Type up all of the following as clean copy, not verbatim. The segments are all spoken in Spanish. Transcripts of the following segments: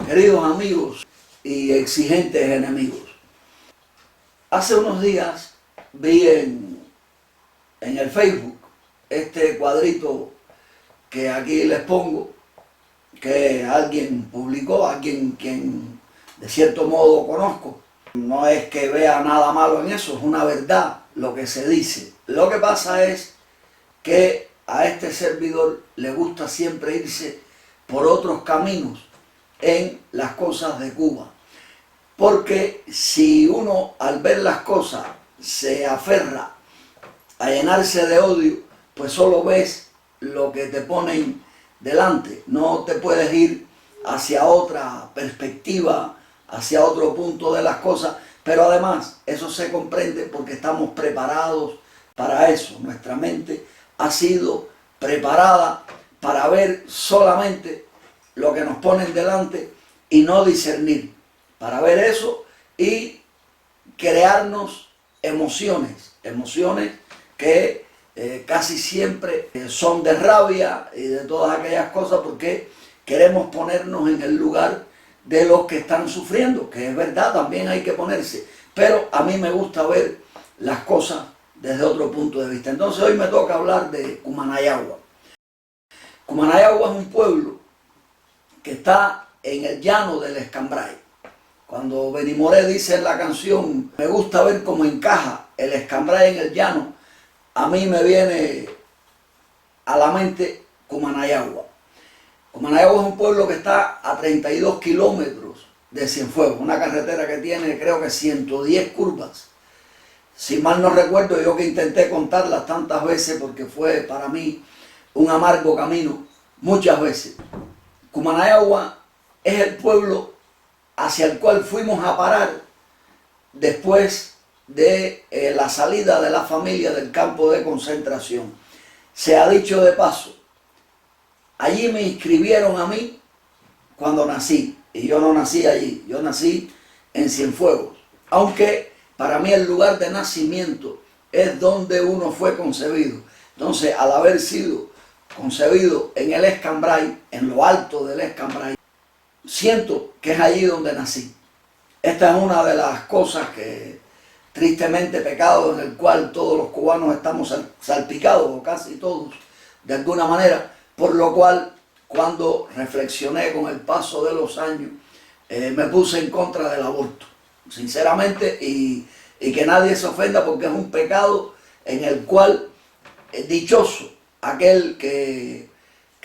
Queridos amigos y exigentes enemigos, hace unos días vi en el Facebook este cuadrito que aquí les pongo, que alguien publicó, alguien quien de cierto modo conozco. No es que vea nada malo en eso, es una verdad lo que se dice. Lo que pasa es que a este servidor le gusta siempre irse por otros caminos en las cosas de Cuba. Porque si uno al ver las cosas se aferra a llenarse de odio, pues solo ves lo que te ponen delante. No te puedes ir hacia otra perspectiva, hacia otro punto de las cosas, pero además eso se comprende porque estamos preparados para eso. Nuestra mente ha sido preparada para ver solamente lo que nos ponen delante y no discernir, para ver eso y crearnos emociones que casi siempre son de rabia y de todas aquellas cosas, porque queremos ponernos en el lugar de los que están sufriendo, que es verdad, también hay que ponerse, pero a mí me gusta ver las cosas desde otro punto de vista. Entonces hoy me toca hablar de Cumanayagua. Cumanayagua es un pueblo que está en el llano del Escambray. Cuando Benny Moré dice en la canción, me gusta ver cómo encaja el Escambray en el llano, a mí me viene a la mente Cumanayagua. Cumanayagua es un pueblo que está a 32 kilómetros de Cienfuegos, una carretera que tiene creo que 110 curvas. Si mal no recuerdo, yo que intenté contarlas tantas veces porque fue para mí un amargo camino, muchas veces. Cumanayagua es el pueblo hacia el cual fuimos a parar después de la salida de la familia del campo de concentración. Se ha dicho de paso, allí me inscribieron a mí cuando nací, y yo no nací allí, yo nací en Cienfuegos, aunque para mí el lugar de nacimiento es donde uno fue concebido. Entonces, al haber sido concebido en el Escambray, en lo alto del Escambray, siento que es allí donde nací. Esta es una de las cosas que, tristemente, pecado en el cual todos los cubanos estamos salpicados, o casi todos, de alguna manera, por lo cual, cuando reflexioné con el paso de los años, me puse en contra del aborto, sinceramente, y que nadie se ofenda porque es un pecado en el cual es dichoso aquel que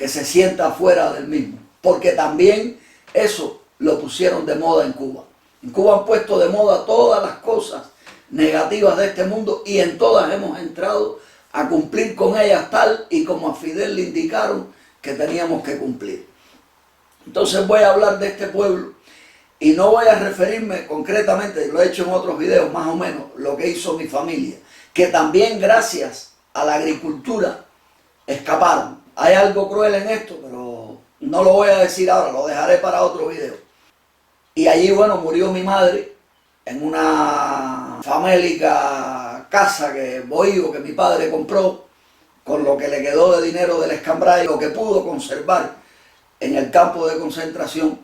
se sienta fuera del mismo, porque también eso lo pusieron de moda en Cuba. En Cuba han puesto de moda todas las cosas negativas de este mundo y en todas hemos entrado a cumplir con ellas tal y como a Fidel le indicaron que teníamos que cumplir. Entonces voy a hablar de este pueblo y no voy a referirme concretamente, lo he hecho en otros videos más o menos, lo que hizo mi familia, que también gracias a la agricultura escaparon. Hay algo cruel en esto, pero no lo voy a decir ahora, lo dejaré para otro video. Y allí, bueno, murió mi madre en una famélica casa bohío que mi padre compró, con lo que le quedó de dinero del Escambray, lo que pudo conservar en el campo de concentración.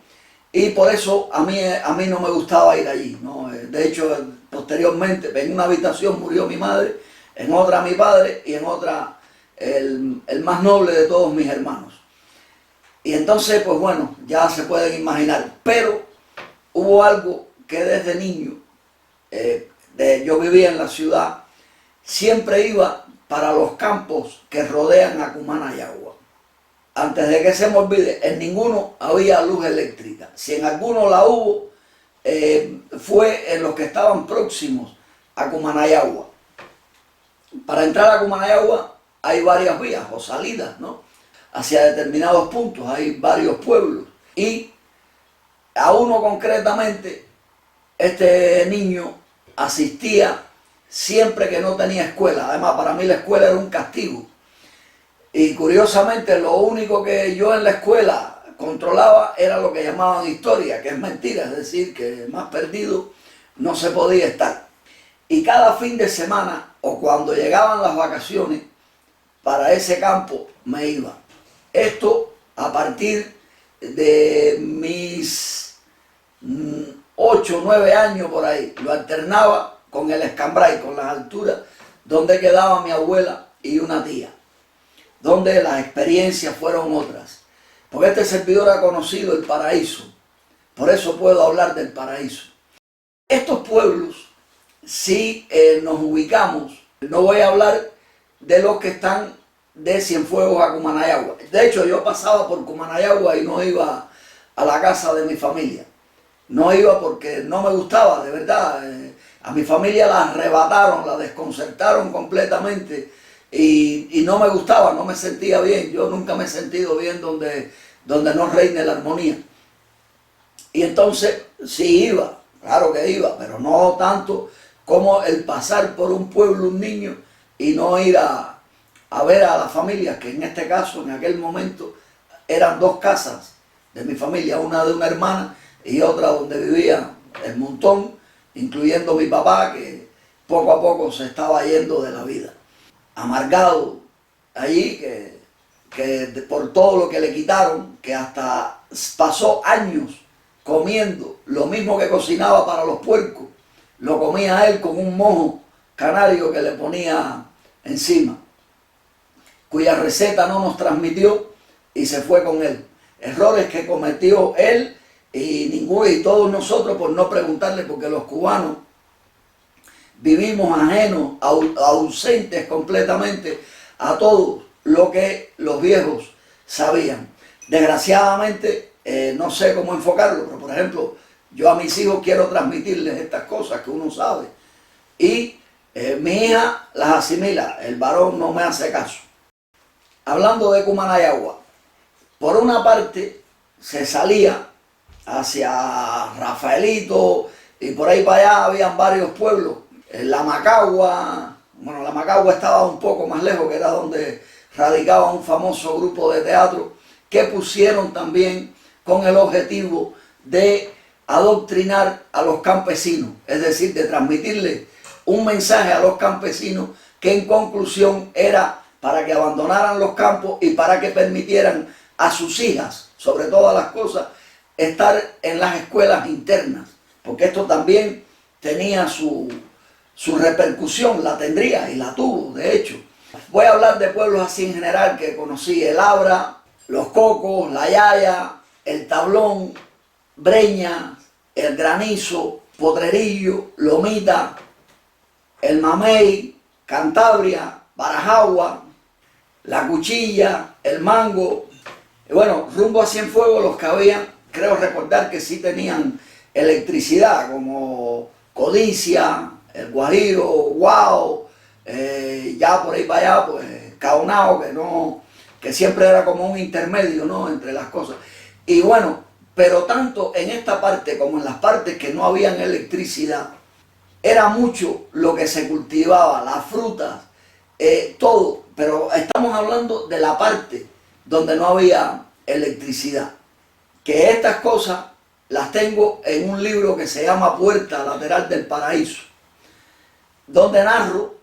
Y por eso a mí no me gustaba ir allí, ¿no? De hecho, posteriormente, en una habitación murió mi madre, en otra mi padre y en otra el más noble de todos mis hermanos. Y entonces, pues bueno, ya se pueden imaginar. Pero hubo algo que desde niño, yo vivía en la ciudad, siempre iba para los campos que rodean a Cumanayagua. Antes de que se me olvide, en ninguno había luz eléctrica. Si en alguno la hubo, fue en los que estaban próximos a Cumanayagua. Para entrar a Cumanayagua hay varias vías o salidas, ¿no? Hacia determinados puntos, hay varios pueblos. Y a uno concretamente, este niño asistía siempre que no tenía escuela. Además, para mí la escuela era un castigo. Y curiosamente, lo único que yo en la escuela controlaba era lo que llamaban historia, que es mentira, es decir, que más perdido no se podía estar. Y cada fin de semana, o cuando llegaban las vacaciones, para ese campo me iba. Esto a partir de mis 8 o 9 años por ahí. Lo alternaba con el Escambray, con las alturas donde quedaba mi abuela y una tía, donde las experiencias fueron otras. Porque este servidor ha conocido el paraíso, por eso puedo hablar del paraíso. Estos pueblos, si nos ubicamos, no voy a hablar de los que están de Cienfuegos a Cumanayagua. De hecho, yo pasaba por Cumanayagua y no iba a la casa de mi familia. No iba porque no me gustaba, de verdad. A mi familia la arrebataron, la desconcertaron completamente y no me gustaba, no me sentía bien. Yo nunca me he sentido bien donde no reine la armonía. Y entonces sí iba, claro que iba, pero no tanto como el pasar por un pueblo, un niño, y no ir a ver a las familias, que en este caso, en aquel momento, eran 2 casas de mi familia, una de una hermana y otra donde vivía el montón, incluyendo mi papá, que poco a poco se estaba yendo de la vida. Amargado allí, que por todo lo que le quitaron, que hasta pasó años comiendo lo mismo que cocinaba para los puercos, lo comía él con un mojo canario que le ponía encima, cuya receta no nos transmitió y se fue con él. Errores que cometió él y todos nosotros por no preguntarle, porque los cubanos vivimos ajenos, ausentes completamente a todo lo que los viejos sabían. Desgraciadamente, no sé cómo enfocarlo, pero por ejemplo, yo a mis hijos quiero transmitirles estas cosas que uno sabe. Y mi hija las asimila, el varón no me hace caso. Hablando de Cumanayagua, por una parte se salía hacia Rafaelito y por ahí para allá habían varios pueblos. La Macagua, bueno, la Macagua estaba un poco más lejos, que era donde radicaba un famoso grupo de teatro que pusieron también con el objetivo de adoctrinar a los campesinos, es decir, de transmitirle un mensaje a los campesinos que en conclusión era para que abandonaran los campos y para que permitieran a sus hijas, sobre todas las cosas, estar en las escuelas internas, porque esto también tenía su repercusión, la tendría y la tuvo, de hecho. Voy a hablar de pueblos así en general que conocí: El Abra, Los Cocos, La Yaya, El Tablón, Breña, El Granizo, Potrerillo, Lomita, El Mamey, Cantabria, Barajagua, La Cuchilla, El Mango. Y bueno, rumbo a Cienfuegos, los que habían, creo recordar que sí tenían electricidad, como Codicia, El Guajiro, Guao, ya por ahí para allá, pues Caonao, que siempre era como un intermedio, ¿no?, entre las cosas. Y bueno, pero tanto en esta parte como en las partes que no habían electricidad, era mucho lo que se cultivaba, las frutas, todo, pero estamos hablando de la parte donde no había electricidad. Que estas cosas las tengo en un libro que se llama Puerta Lateral del Paraíso, donde narro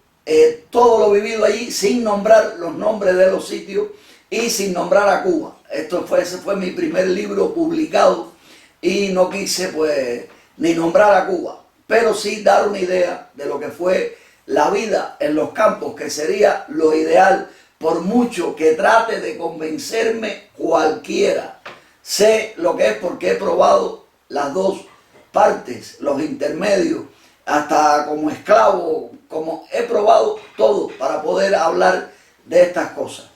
todo lo vivido allí sin nombrar los nombres de los sitios y sin nombrar a Cuba. Ese fue mi primer libro publicado y no quise pues ni nombrar a Cuba, pero sí dar una idea de lo que fue la vida en los campos, que sería lo ideal, por mucho que trate de convencerme cualquiera. Sé lo que es porque he probado las 2 partes, los intermedios, hasta como esclavo, como he probado todo para poder hablar de estas cosas.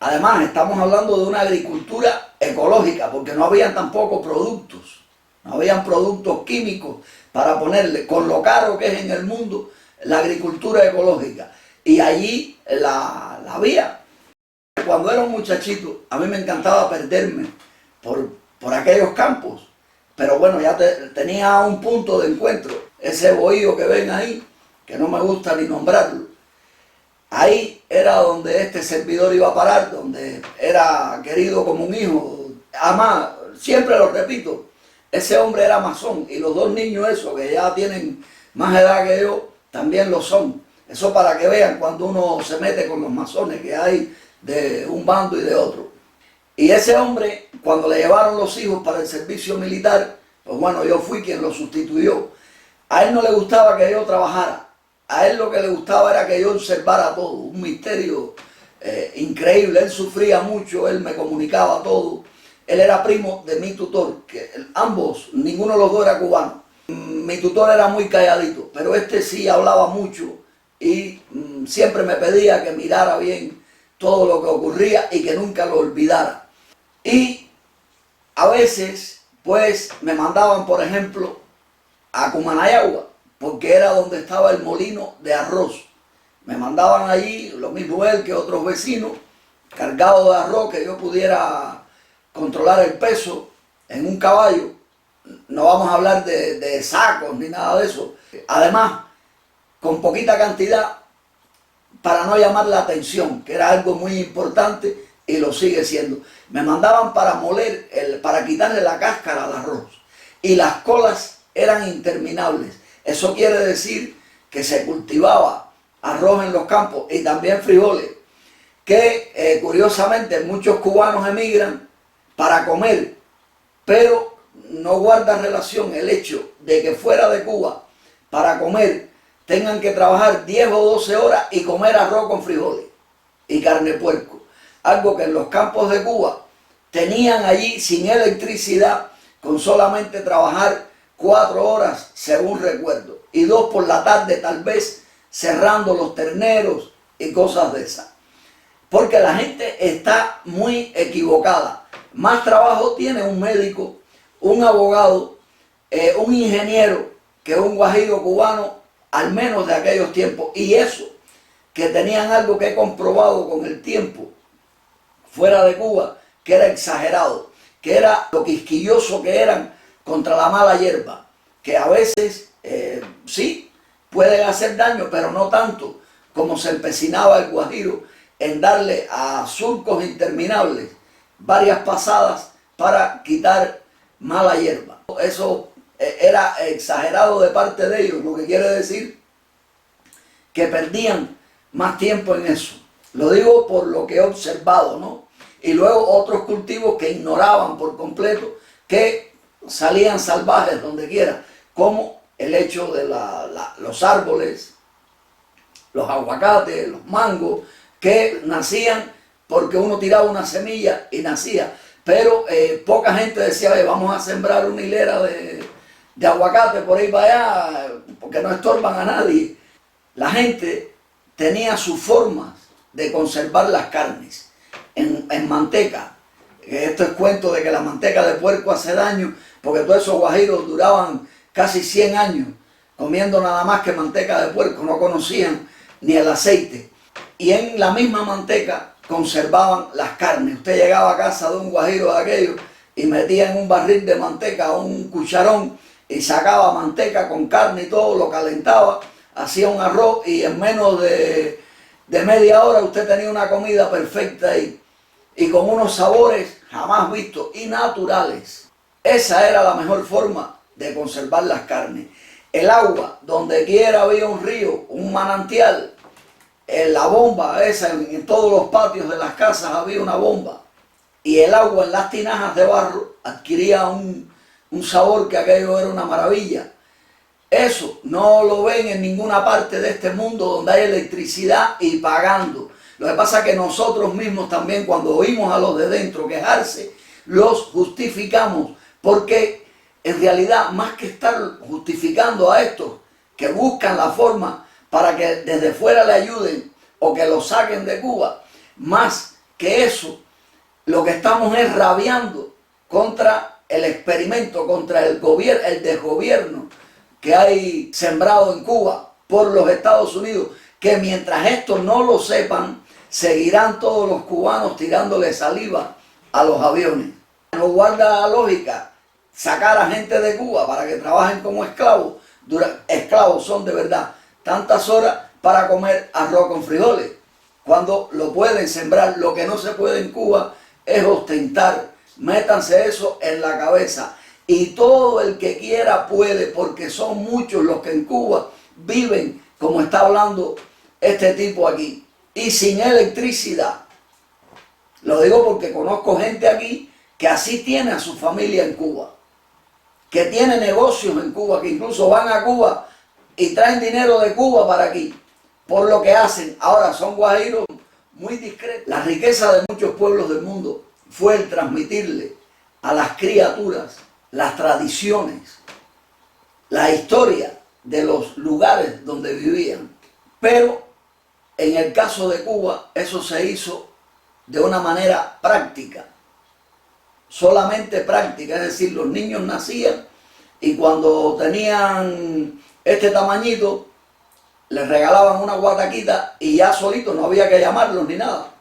Además, estamos hablando de una agricultura ecológica, porque no habían tampoco productos, no habían productos químicos para ponerle, con lo caro que es en el mundo la agricultura ecológica. Y allí la había. Cuando era un muchachito, a mí me encantaba perderme por aquellos campos, pero bueno, ya tenía un punto de encuentro, ese bohío que ven ahí, que no me gusta ni nombrarlo. Ahí era donde este servidor iba a parar, donde era querido como un hijo. Además, siempre lo repito, ese hombre era masón, y los 2 niños esos que ya tienen más edad que yo, también lo son. Eso para que vean cuando uno se mete con los masones que hay de un bando y de otro. Y ese hombre, cuando le llevaron los hijos para el servicio militar, Pues bueno, yo fui quien lo sustituyó. A él no le gustaba que yo trabajara. A él lo que le gustaba era que yo observara todo. Un misterio increíble. Él sufría mucho, él me comunicaba todo. Él era primo de mi tutor, que ambos, ninguno de los dos era cubano. Mi tutor era muy calladito, pero este sí hablaba mucho y siempre me pedía que mirara bien todo lo que ocurría y que nunca lo olvidara. Y a veces, pues, me mandaban, por ejemplo, a Cumanayagua, porque era donde estaba el molino de arroz. Me mandaban allí, lo mismo él que otros vecinos, cargados de arroz, que yo pudiera controlar el peso en un caballo. No vamos a hablar de sacos ni nada de eso. Además, con poquita cantidad, para no llamar la atención, que era algo muy importante y lo sigue siendo. Me mandaban para moler, para quitarle la cáscara al arroz. Y las colas eran interminables. Eso quiere decir que se cultivaba arroz en los campos y también frijoles, que curiosamente muchos cubanos emigran para comer, pero no guarda relación el hecho de que fuera de Cuba para comer tengan que trabajar 10 o 12 horas y comer arroz con frijoles y carne de puerco. Algo que en los campos de Cuba tenían allí sin electricidad, con solamente trabajar 4 horas según recuerdo y 2 por la tarde tal vez cerrando los terneros y cosas de esas. Porque la gente está muy equivocada. Más trabajo tiene un médico, un abogado, un ingeniero que un guajiro cubano, al menos de aquellos tiempos. Y eso, que tenían algo que he comprobado con el tiempo fuera de Cuba, que era exagerado, que era lo quisquilloso que eran contra la mala hierba, que a veces sí pueden hacer daño, pero no tanto como se empecinaba el guajiro en darle a surcos interminables varias pasadas para quitar mala hierba. Eso era exagerado de parte de ellos, lo que quiere decir que perdían más tiempo en eso. Lo digo por lo que he observado, ¿no? Y luego otros cultivos que ignoraban por completo, que salían salvajes donde quiera, como el hecho de los árboles, los aguacates, los mangos, que nacían porque uno tiraba una semilla y nacía. Pero poca gente decía, vamos a sembrar una hilera de aguacate por ahí para allá, porque no estorban a nadie. La gente tenía sus formas de conservar las carnes en manteca. Esto es cuento de que la manteca de puerco hace daño, porque todos esos guajiros duraban casi 100 años comiendo nada más que manteca de puerco, no conocían ni el aceite. Y en la misma manteca conservaban las carnes. Usted llegaba a casa de un guajiro de aquellos y metía en un barril de manteca un cucharón y sacaba manteca con carne y todo, lo calentaba, hacía un arroz y en menos de media hora usted tenía una comida perfecta ahí y con unos sabores jamás vistos y naturales. Esa era la mejor forma de conservar las carnes. El agua, donde quiera había un río, un manantial, la bomba esa, en todos los patios de las casas había una bomba y el agua en las tinajas de barro adquiría un sabor que aquello era una maravilla. Eso no lo ven en ninguna parte de este mundo donde hay electricidad y pagando. Lo que pasa es que nosotros mismos también, cuando oímos a los de dentro quejarse, los justificamos, porque en realidad, más que estar justificando a estos que buscan la forma para que desde fuera le ayuden o que lo saquen de Cuba, más que eso, lo que estamos es rabiando contra el experimento, contra el gobierno, el desgobierno que hay sembrado en Cuba por los Estados Unidos, que mientras estos no lo sepan, seguirán todos los cubanos tirándole saliva a los aviones. No guarda lógica sacar a gente de Cuba para que trabajen como esclavos. Esclavos son de verdad tantas horas para comer arroz con frijoles, cuando lo pueden sembrar. Lo que no se puede en Cuba es ostentar. Métanse eso en la cabeza. Y todo el que quiera puede, porque son muchos los que en Cuba viven como está hablando este tipo aquí, y sin electricidad. Lo digo porque conozco gente aquí que así tiene a su familia en Cuba, que tiene negocios en Cuba, que incluso van a Cuba y traen dinero de Cuba para aquí, por lo que hacen. Ahora son guajiros muy discretos. La riqueza de muchos pueblos del mundo fue el transmitirle a las criaturas las tradiciones, la historia de los lugares donde vivían. Pero en el caso de Cuba, eso se hizo de una manera práctica, solamente práctica, es decir, los niños nacían y cuando tenían este tamañito, les regalaban una guataquita y ya solitos, no había que llamarlos ni nada.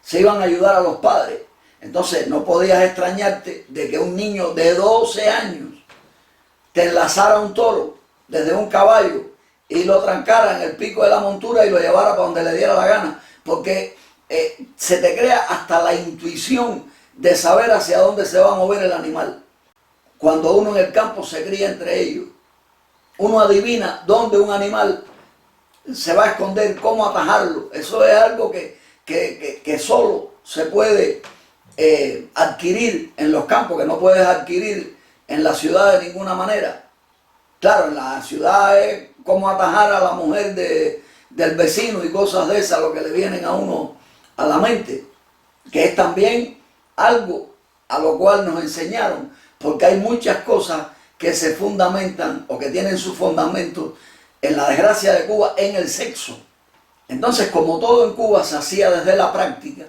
Se iban a ayudar a los padres. Entonces no podías extrañarte de que un niño de 12 años te enlazara un toro desde un caballo y lo trancara en el pico de la montura y lo llevara para donde le diera la gana, porque se te crea hasta la intuición de saber hacia dónde se va a mover el animal. Cuando uno en el campo se cría entre ellos, uno adivina dónde un animal se va a esconder, cómo atajarlo. Eso es algo que solo se puede adquirir en los campos, que no puedes adquirir en la ciudad de ninguna manera. Claro, en la ciudad es como atajar a la mujer del vecino y cosas de esas, lo que le vienen a uno a la mente, que es también algo a lo cual nos enseñaron, porque hay muchas cosas que se fundamentan o que tienen su fundamento en la desgracia de Cuba, en el sexo. Entonces, como todo en Cuba se hacía desde la práctica,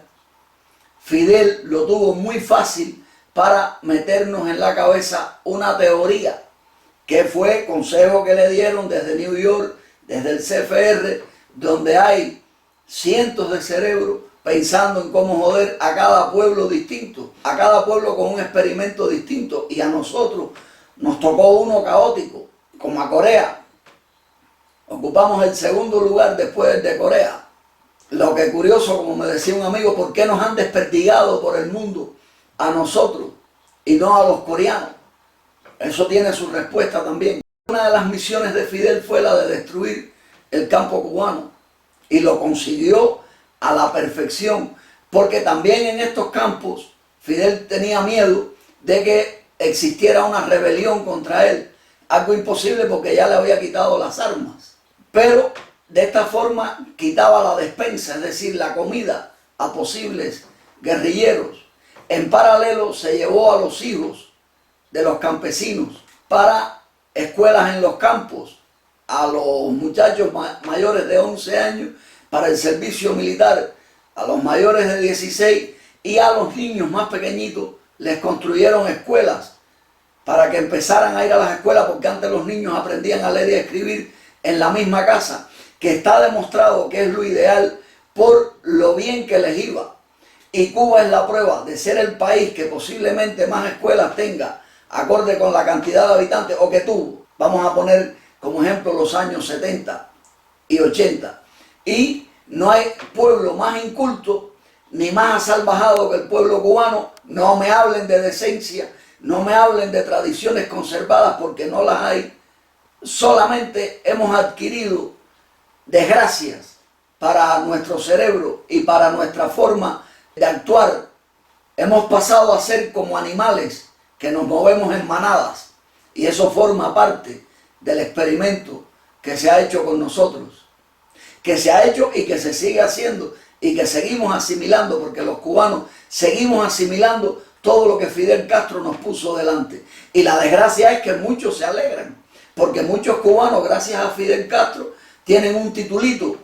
Fidel lo tuvo muy fácil para meternos en la cabeza una teoría, que fue consejo que le dieron desde New York, desde el CFR, donde hay cientos de cerebros pensando en cómo joder a cada pueblo distinto, a cada pueblo con un experimento distinto, y a nosotros nos tocó uno caótico, como a Corea. Ocupamos el segundo lugar después de Corea. Lo que es curioso, como me decía un amigo, ¿por qué nos han desperdigado por el mundo a nosotros y no a los coreanos? Eso tiene su respuesta también. Una de las misiones de Fidel fue la de destruir el campo cubano, y lo consiguió a la perfección, porque también en estos campos Fidel tenía miedo de que existiera una rebelión contra él, algo imposible porque ya le había quitado las armas, pero de esta forma quitaba la despensa, es decir, la comida, a posibles guerrilleros. En paralelo se llevó a los hijos de los campesinos para escuelas en los campos, a los muchachos mayores de 11 años para el servicio militar, a los mayores de 16, y a los niños más pequeñitos les construyeron escuelas para que empezaran a ir a las escuelas, porque antes los niños aprendían a leer y a escribir en la misma casa, que está demostrado que es lo ideal por lo bien que les iba. Y Cuba es la prueba de ser el país que posiblemente más escuelas tenga acorde con la cantidad de habitantes, o que tuvo. Vamos a poner como ejemplo los años 70 y 80. Y no hay pueblo más inculto ni más asalvajado que el pueblo cubano. No me hablen de decencia, no me hablen de tradiciones conservadas, porque no las hay. Solamente hemos adquirido desgracias para nuestro cerebro y para nuestra forma de actuar. Hemos pasado a ser como animales que nos movemos en manadas, y eso forma parte del experimento que se ha hecho con nosotros, que se ha hecho y que se sigue haciendo y que seguimos asimilando, porque los cubanos seguimos asimilando todo lo que Fidel Castro nos puso delante. Y la desgracia es que muchos se alegran, porque muchos cubanos, gracias a Fidel Castro, tienen un titulito,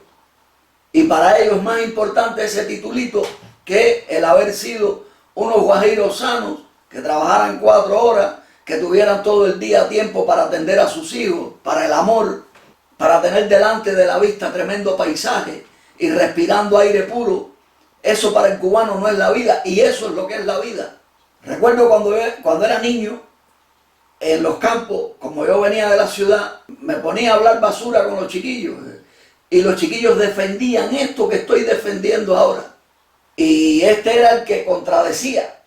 y para ellos es más importante ese titulito que el haber sido unos guajiros sanos, que trabajaran 4 horas, que tuvieran todo el día tiempo para atender a sus hijos, para el amor, para tener delante de la vista tremendo paisaje y respirando aire puro. Eso para el cubano no es la vida, y eso es lo que es la vida. Recuerdo cuando era niño, en los campos, como yo venía de la ciudad, me ponía a hablar basura con los chiquillos, y los chiquillos defendían esto que estoy defendiendo ahora, y este era el que contradecía,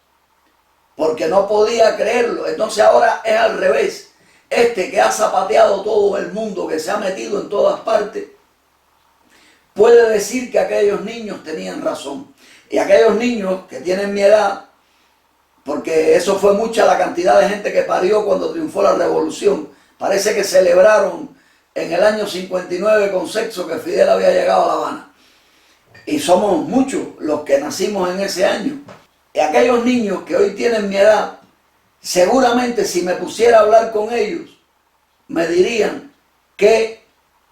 porque no podía creerlo. Entonces ahora es al revés. Este que ha zapateado todo el mundo, que se ha metido en todas partes, puede decir que aquellos niños tenían razón. Y aquellos niños que tienen mi edad porque eso fue mucha la cantidad de gente que parió cuando triunfó la revolución. Parece que celebraron en el año 59 con sexo que Fidel había llegado a La Habana. Y somos muchos los que nacimos en ese año. Y aquellos niños que hoy tienen mi edad, seguramente si me pusiera a hablar con ellos, me dirían que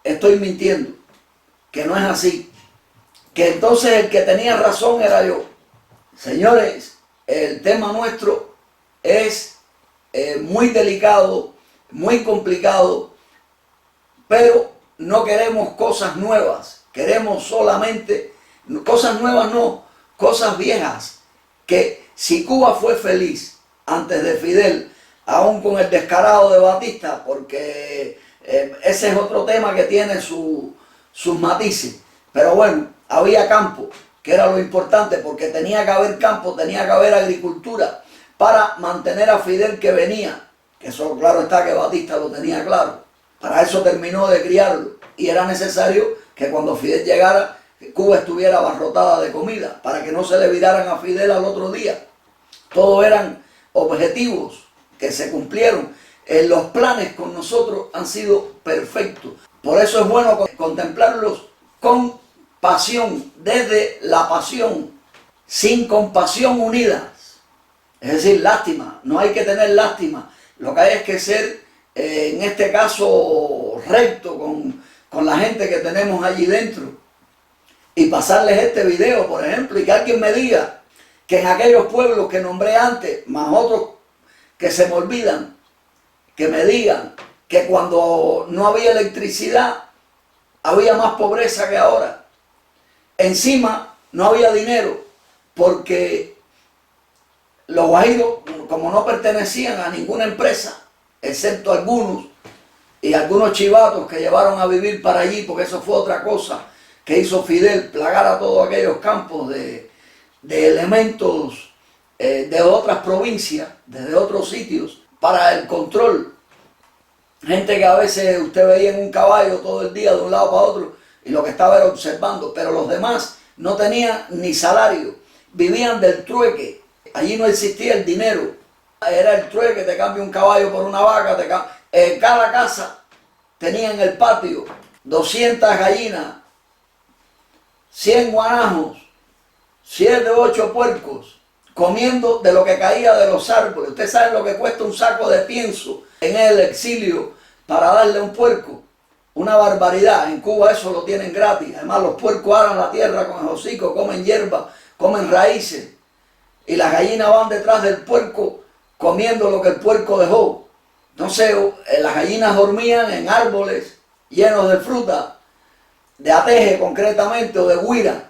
estoy mintiendo, que no es así, que entonces el que tenía razón era yo. Señores, el tema nuestro es muy delicado, muy complicado, pero no queremos cosas nuevas, queremos solamente, cosas nuevas no, cosas viejas, que si Cuba fue feliz antes de Fidel, aún con el descarado de Batista, porque ese es otro tema que tiene sus matices, pero bueno, había campo, que era lo importante, porque tenía que haber campo, tenía que haber agricultura para mantener a Fidel que venía, que eso claro está que Batista lo tenía claro, para eso terminó de criarlo, y era necesario que cuando Fidel llegara, Cuba estuviera abarrotada de comida, para que no se le viraran a Fidel al otro día. Todos eran objetivos que se cumplieron. Los planes con nosotros han sido perfectos. Por eso es bueno contemplarlos con pasión, desde la pasión, sin compasión unidas. Es decir, lástima, no hay que tener lástima. Lo que hay es que ser, en este caso, recto con la gente que tenemos allí dentro. Y pasarles este video, por ejemplo, y que alguien me diga que en aquellos pueblos que nombré antes, más otros que se me olvidan, que me digan que cuando no había electricidad había más pobreza que ahora. Encima no había dinero porque los guajiros, como no pertenecían a ninguna empresa, excepto algunos y algunos chivatos que llevaron a vivir para allí, porque eso fue otra cosa que hizo Fidel, plagar a todos aquellos campos de elementos de otras provincias, desde otros sitios, para el control. Gente que a veces usted veía en un caballo todo el día de un lado para otro y lo que estaba era observando, pero los demás no tenían ni salario, vivían del trueque. Allí no existía el dinero, era el trueque, te cambia un caballo por una vaca, en cada casa tenía en el patio 200 gallinas, 100 guanajos, 7 u 8 puercos, comiendo de lo que caía de los árboles. Usted sabe lo que cuesta un saco de pienso en el exilio para darle a un puerco. Una barbaridad. En Cuba eso lo tienen gratis. Además los puercos aran la tierra con el hocico, comen hierba, comen raíces. Y las gallinas van detrás del puerco comiendo lo que el puerco dejó. Entonces las gallinas dormían en árboles llenos de fruta, de ateje concretamente, o de guira,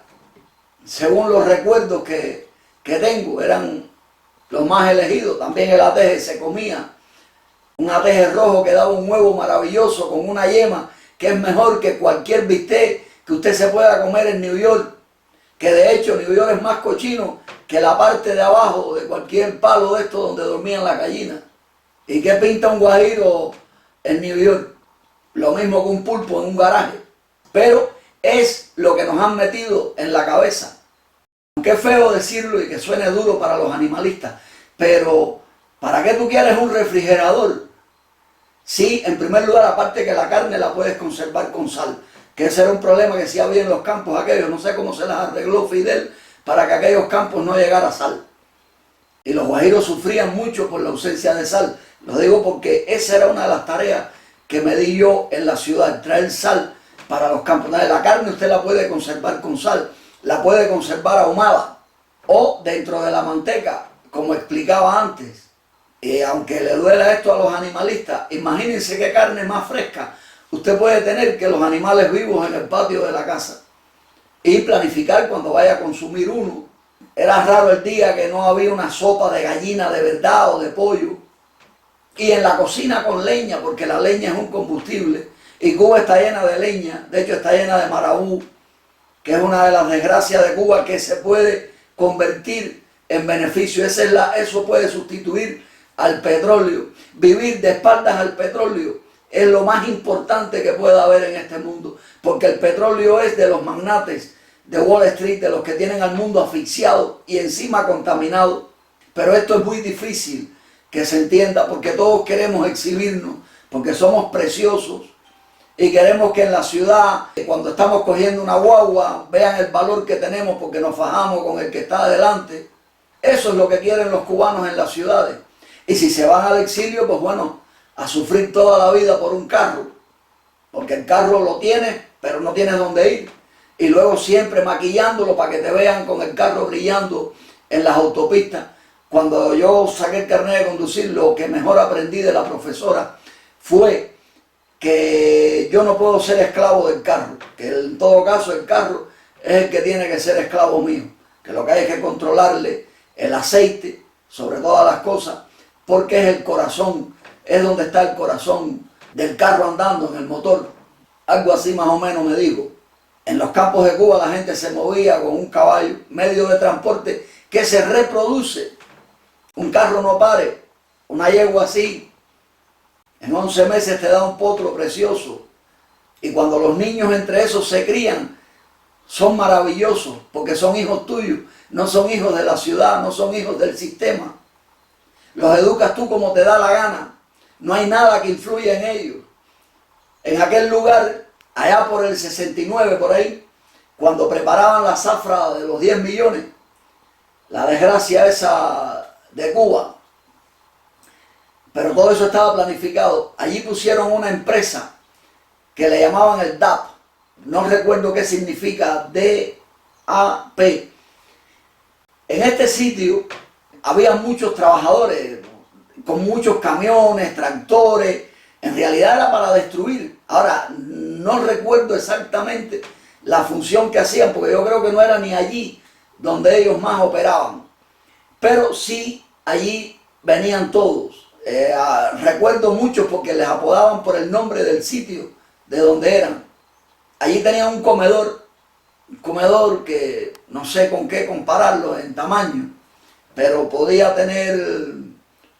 según los recuerdos que tengo, eran los más elegidos. También el ateje se comía, un ateje rojo que daba un huevo maravilloso con una yema, que es mejor que cualquier bistec que usted se pueda comer en New York, que de hecho New York es más cochino que la parte de abajo de cualquier palo de esto donde dormían las gallinas. ¿Y qué pinta un guajiro en New York? Lo mismo que un pulpo en un garaje. Pero es lo que nos han metido en la cabeza. Aunque es feo decirlo y que suene duro para los animalistas, pero ¿para qué tú quieres un refrigerador? Sí, en primer lugar, aparte que la carne la puedes conservar con sal, que ese era un problema que sí había en los campos aquellos. No sé cómo se las arregló Fidel para que aquellos campos no llegara sal. Y los guajiros sufrían mucho por la ausencia de sal. Lo digo porque esa era una de las tareas que me di yo en la ciudad, traer sal para los campos. La carne usted la puede conservar con sal, la puede conservar ahumada o dentro de la manteca, como explicaba antes. Y aunque le duela esto a los animalistas, imagínense qué carne más fresca usted puede tener que los animales vivos en el patio de la casa. Y planificar cuando vaya a consumir uno. Era raro el día que no había una sopa de gallina de verdad o de pollo. Y en la cocina con leña, porque la leña es un combustible. Y Cuba está llena de leña, de hecho está llena de marabú, que es una de las desgracias de Cuba, que se puede convertir en beneficio. Eso puede sustituir al petróleo. Vivir de espaldas al petróleo es lo más importante que pueda haber en este mundo, porque el petróleo es de los magnates de Wall Street, de los que tienen al mundo asfixiado y encima contaminado. Pero esto es muy difícil que se entienda porque todos queremos exhibirnos, porque somos preciosos y queremos que en la ciudad, cuando estamos cogiendo una guagua, vean el valor que tenemos porque nos fajamos con el que está adelante. Eso es lo que quieren los cubanos en las ciudades. Y si se van al exilio, pues bueno, a sufrir toda la vida por un carro, porque el carro lo tienes, pero no tienes dónde ir. Y luego siempre maquillándolo para que te vean con el carro brillando en las autopistas. Cuando yo saqué el carnet de conducir, lo que mejor aprendí de la profesora fue que yo no puedo ser esclavo del carro, que en todo caso el carro es el que tiene que ser esclavo mío, que lo que hay es que controlarle el aceite sobre todas las cosas, porque es el corazón, es donde está el corazón del carro andando en el motor. Algo así más o menos me digo. En los campos de Cuba la gente se movía con un caballo, medio de transporte que se reproduce. Un carro no pare, una yegua así, en 11 meses te da un potro precioso. Y cuando los niños entre esos se crían, son maravillosos, porque son hijos tuyos, no son hijos de la ciudad, no son hijos del sistema. Los educas tú como te da la gana, no hay nada que influya en ellos. En aquel lugar, allá por el 69, por ahí, cuando preparaban la zafra de los 10 millones, la desgracia esa de Cuba, pero todo eso estaba planificado. Allí pusieron una empresa que le llamaban el DAP, no recuerdo qué significa, D-A-P. En este sitio había muchos trabajadores, con muchos camiones, tractores, en realidad era para destruir. Ahora, no recuerdo exactamente la función que hacían, porque yo creo que no era ni allí donde ellos más operaban, pero sí allí venían todos. Recuerdo mucho porque les apodaban por el nombre del sitio de donde eran. Allí tenían un comedor que no sé con qué compararlo en tamaño, pero podía tener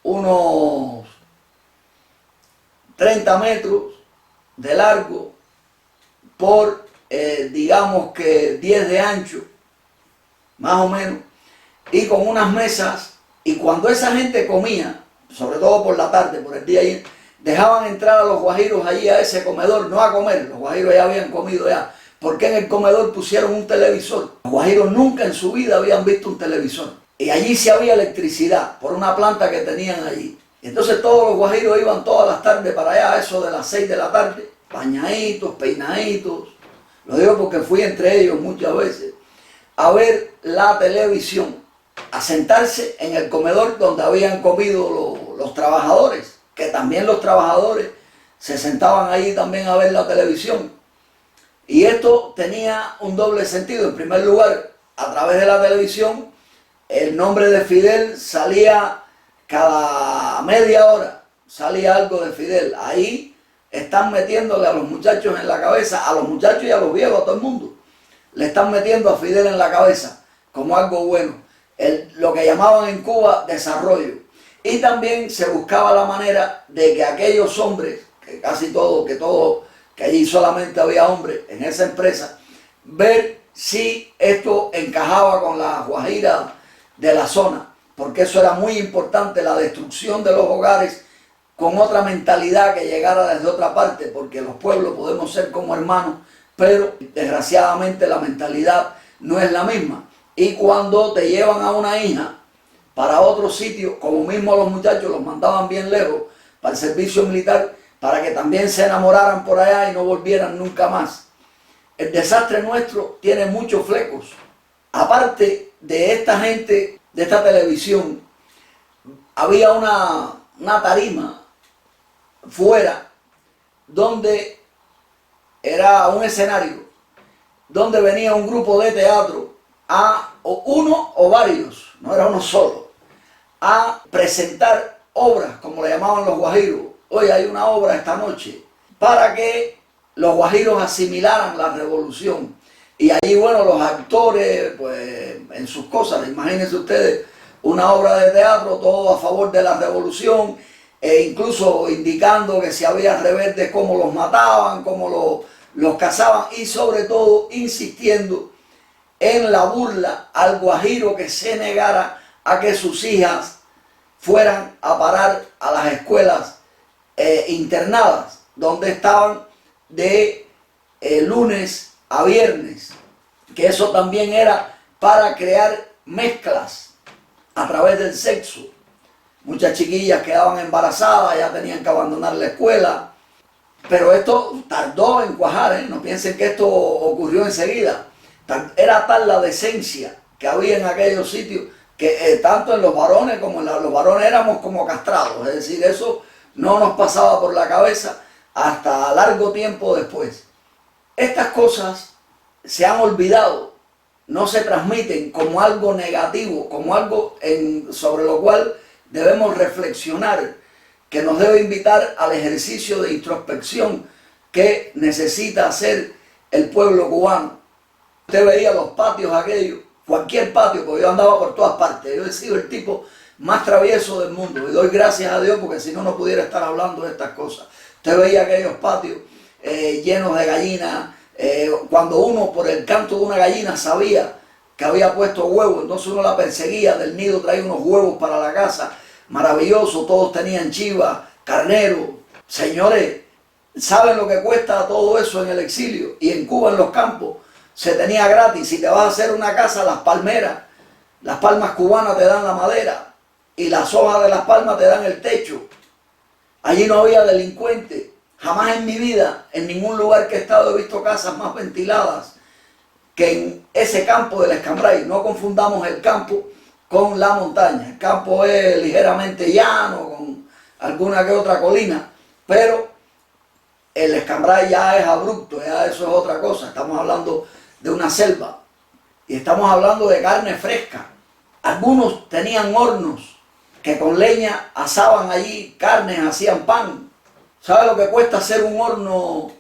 unos 30 metros de largo por digamos que 10 de ancho, más o menos, y con unas mesas. Y cuando esa gente comía, sobre todo por la tarde, por el día, dejaban entrar a los guajiros allí a ese comedor, no a comer, los guajiros ya habían comido ya, porque en el comedor pusieron un televisor. Los guajiros nunca en su vida habían visto un televisor. Y allí sí había electricidad, por una planta que tenían allí. Y entonces todos los guajiros iban todas las tardes para allá, a eso de las 6 de la tarde, bañaditos, peinaditos. Lo digo porque fui entre ellos muchas veces, a ver la televisión, a sentarse en el comedor donde habían comido los trabajadores, que también los trabajadores se sentaban ahí también a ver la televisión. Y esto tenía un doble sentido. En primer lugar, a través de la televisión, el nombre de Fidel salía cada media hora, salía algo de Fidel. Ahí están metiéndole a los muchachos en la cabeza, a los muchachos y a los viejos, a todo el mundo, le están metiendo a Fidel en la cabeza como algo bueno. Lo que llamaban en Cuba desarrollo. Y también se buscaba la manera de que aquellos hombres, que casi todos, que allí solamente había hombres en esa empresa, ver si esto encajaba con la guajira de la zona, porque eso era muy importante, la destrucción de los hogares con otra mentalidad que llegara desde otra parte, porque los pueblos podemos ser como hermanos, pero desgraciadamente la mentalidad no es la misma. Y cuando te llevan a una hija para otro sitio, como mismo los muchachos los mandaban bien lejos para el servicio militar, para que también se enamoraran por allá y no volvieran nunca más. El desastre nuestro tiene muchos flecos. Aparte de esta gente, de esta televisión, había una tarima fuera donde era un escenario, donde venía un grupo de teatro, o uno o varios, no era uno solo, a presentar obras, como le llamaban los guajiros. Hoy hay una obra esta noche, para que los guajiros asimilaran la revolución. Y allí, bueno, los actores, pues, en sus cosas, imagínense ustedes, una obra de teatro, todo a favor de la revolución, e incluso indicando que si había rebeldes, cómo los mataban, cómo los cazaban, y sobre todo insistiendo en la burla al guajiro que se negara a que sus hijas fueran a parar a las escuelas internadas, donde estaban de lunes a viernes, que eso también era para crear mezclas a través del sexo. Muchas chiquillas quedaban embarazadas, ya tenían que abandonar la escuela, pero esto tardó en cuajar, ¿eh? No piensen que esto ocurrió enseguida. Era tal la decencia que había en aquellos sitios que tanto en los varones como en los varones éramos como castrados, es decir, eso no nos pasaba por la cabeza hasta largo tiempo después. Estas cosas se han olvidado, no se transmiten como algo negativo, como algo sobre lo cual debemos reflexionar, que nos debe invitar al ejercicio de introspección que necesita hacer el pueblo cubano. Usted veía los patios aquellos, cualquier patio, porque yo andaba por todas partes, yo he sido el tipo más travieso del mundo y doy gracias a Dios porque si no, no pudiera estar hablando de estas cosas. Usted veía aquellos patios llenos de gallinas, cuando uno por el canto de una gallina sabía que había puesto huevos, entonces uno la perseguía, del nido traía unos huevos para la casa, maravilloso, todos tenían chivas, carneros. Señores, ¿saben lo que cuesta todo eso en el exilio? Y en Cuba, en los campos, se tenía gratis. Si te vas a hacer una casa, las palmeras, las palmas cubanas te dan la madera y las hojas de las palmas te dan el techo. Allí no había delincuentes. Jamás en mi vida, en ningún lugar que he estado, he visto casas más ventiladas que en ese campo del Escambray. No confundamos el campo con la montaña. El campo es ligeramente llano, con alguna que otra colina, pero el Escambray ya es abrupto, ya eso es otra cosa. Estamos hablando de una selva y estamos hablando de carne fresca. Algunos tenían hornos que con leña asaban allí carnes, hacían pan. ¿Sabe lo que cuesta hacer un horno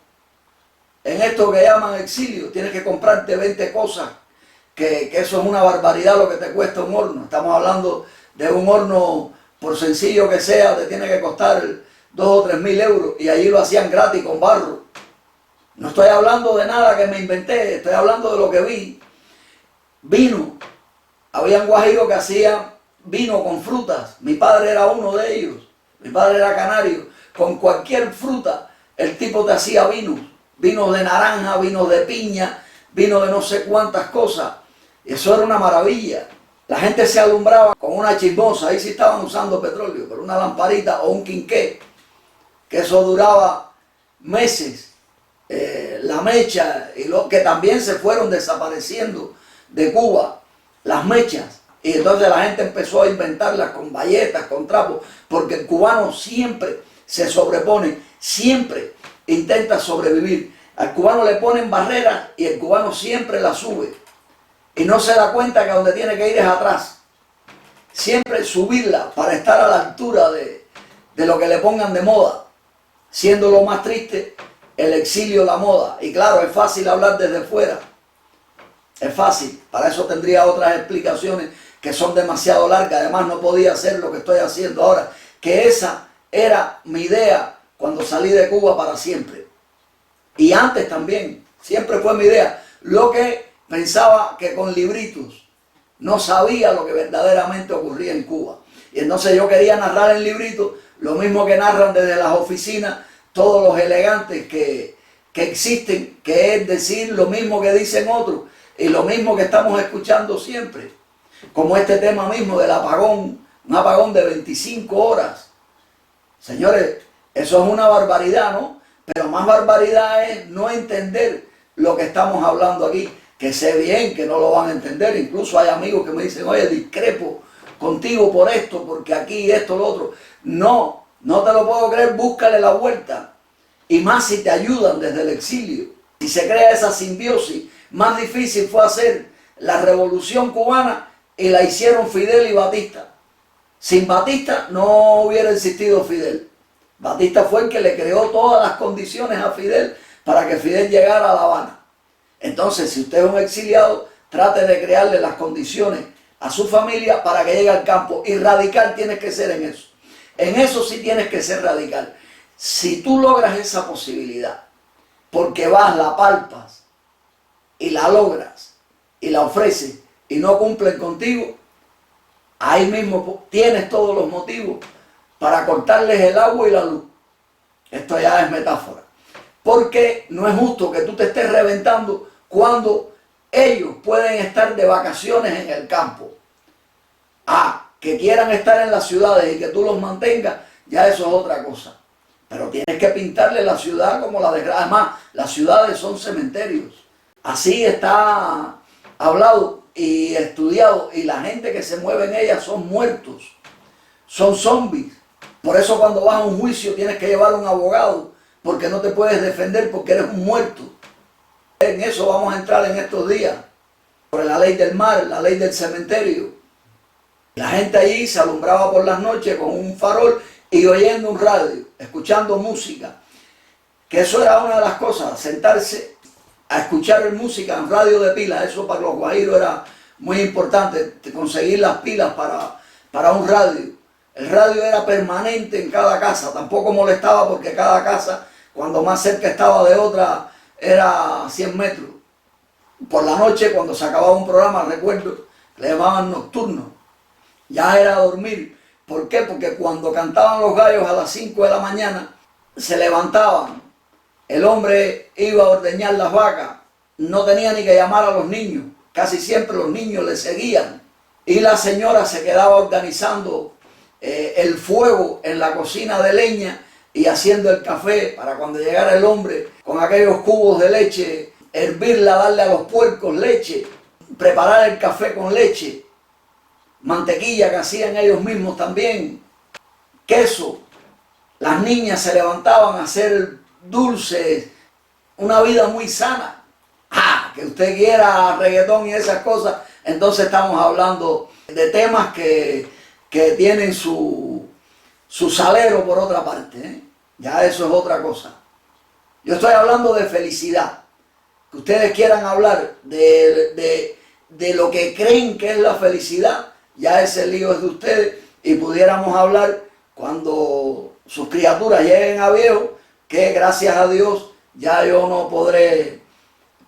en esto que llaman exilio? Tienes que comprarte 20 cosas, que eso es una barbaridad lo que te cuesta un horno. Estamos hablando de un horno, por sencillo que sea, te tiene que costar 2 o 3 mil euros y allí lo hacían gratis con barro. No estoy hablando de nada que me inventé, estoy hablando de lo que vi. Vino, habían guajiros que hacían vino con frutas. Mi padre era uno de ellos, mi padre era canario. Con cualquier fruta el tipo te hacía vinos, vinos de naranja, vinos de piña, vino de no sé cuántas cosas. Eso era una maravilla. La gente se alumbraba con una chismosa, ahí sí estaban usando petróleo, pero una lamparita o un quinqué, que eso duraba meses. La mecha, y lo que también se fueron desapareciendo de Cuba, las mechas. Y entonces la gente empezó a inventarlas con bayetas, con trapos, porque el cubano siempre se sobrepone, siempre intenta sobrevivir. Al cubano le ponen barreras y el cubano siempre la sube. Y no se da cuenta que donde tiene que ir es atrás. Siempre subirla para estar a la altura de lo que le pongan de moda. Siendo lo más triste, el exilio la moda. Y claro, es fácil hablar desde fuera. Es fácil. Para eso tendría otras explicaciones que son demasiado largas. Además no podía hacer lo que estoy haciendo ahora. Que esa era mi idea cuando salí de Cuba para siempre. Y antes también. Siempre fue mi idea. Lo que pensaba que con libritos no sabía lo que verdaderamente ocurría en Cuba. Y entonces yo quería narrar en libritos lo mismo que narran desde las oficinas todos los elegantes que existen, que es decir lo mismo que dicen otros y lo mismo que estamos escuchando siempre. Como este tema mismo del apagón, un apagón de 25 horas. Señores, eso es una barbaridad, ¿no? Pero más barbaridad es no entender lo que estamos hablando aquí, que sé bien que no lo van a entender. Incluso hay amigos que me dicen, oye, discrepo contigo por esto, porque aquí esto, lo otro. No, no te lo puedo creer, búscale la vuelta. Y más si te ayudan desde el exilio. Si se crea esa simbiosis, más difícil fue hacer la revolución cubana y la hicieron Fidel y Batista. Sin Batista no hubiera existido Fidel. Batista fue el que le creó todas las condiciones a Fidel para que Fidel llegara a La Habana. Entonces, si usted es un exiliado, trate de crearle las condiciones a su familia para que llegue al campo. Y radical tienes que ser en eso. En eso sí tienes que ser radical. Si tú logras esa posibilidad, porque vas, la palpas y la logras y la ofreces y no cumplen contigo, ahí mismo tienes todos los motivos para cortarles el agua y la luz. Esto ya es metáfora. Porque no es justo que tú te estés reventando cuando ellos pueden estar de vacaciones en el campo. Que quieran estar en las ciudades y que tú los mantengas, ya eso es otra cosa. Pero tienes que pintarle la ciudad como la de... Además, las ciudades son cementerios. Así está hablado y estudiado, y la gente que se mueve en ellas son muertos, son zombies. Por eso cuando vas a un juicio tienes que llevar a un abogado, porque no te puedes defender porque eres un muerto. En eso vamos a entrar en estos días, por la ley del mar, la ley del cementerio. La gente allí se alumbraba por las noches con un farol y oyendo un radio, escuchando música. Que eso era una de las cosas, sentarse a escuchar música en radio de pilas. Eso para los guajiros era muy importante, conseguir las pilas para un radio. El radio era permanente en cada casa, tampoco molestaba porque cada casa, cuando más cerca estaba de otra, era 100 metros. Por la noche, cuando se acababa un programa, recuerdo, le llamaban nocturno. Ya era dormir. ¿Por qué? Porque cuando cantaban los gallos a las 5 de la mañana, se levantaban. El hombre iba a ordeñar las vacas. No tenía ni que llamar a los niños. Casi siempre los niños le seguían. Y la señora se quedaba organizando el fuego en la cocina de leña y haciendo el café para cuando llegara el hombre con aquellos cubos de leche, hervirla, darle a los puercos leche, preparar el café con leche, mantequilla que hacían ellos mismos también, queso. Las niñas se levantaban a hacer dulces, una vida muy sana. Que usted quiera reggaetón y esas cosas, entonces estamos hablando de temas que tienen su salero por otra parte, ¿eh? Ya eso es otra cosa. Yo estoy hablando de felicidad. Que ustedes quieran hablar de lo que creen que es la felicidad, ya ese lío es de ustedes, y pudiéramos hablar cuando sus criaturas lleguen a viejo, que gracias a Dios ya yo no podré